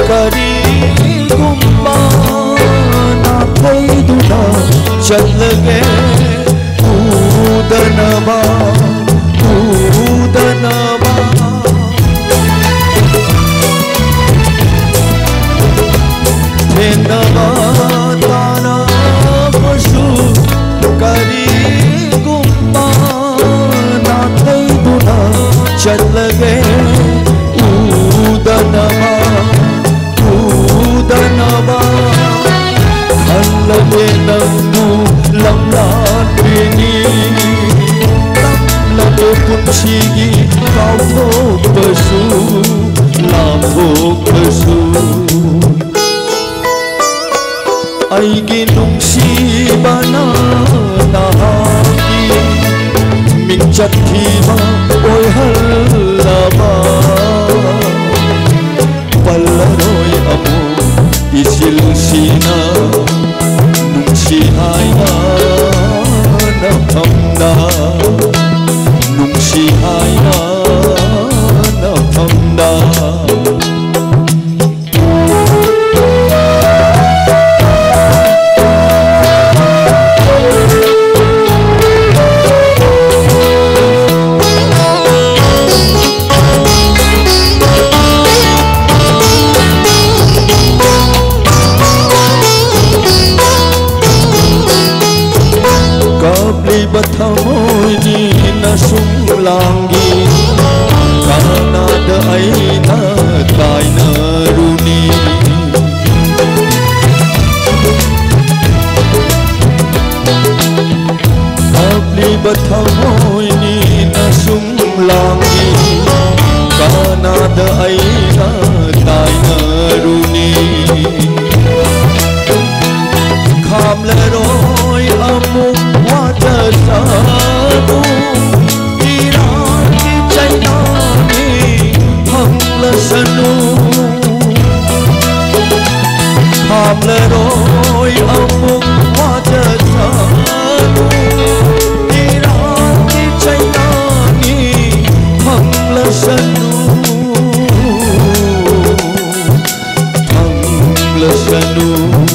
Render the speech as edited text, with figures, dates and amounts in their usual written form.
करीगुम्बा नाथैदुना चलगे उदनबा उदनबा धेनबा ताना पशु करीगुम्बा नाथैदुना चलगे उदनबा उदनबा खल्लगे नंगू lamlatrini lamlade punchigi kaufok pasu lapok pasu aigi nungsibana nahagi mingchathiba oihallaba pallaroi amu isilsina nungsi haina napamna nungsi haina napamna Bathamoini nasumlangi kanada aina taina runi Kabli bathamoini nasumlangi kanada aina taina runi Kamleroi amuk Sadu Iran ki Chainani Hamla sanu Hamla roi amuk wajah sadu Iran ki Chainani Hamla sanu Hamla sanu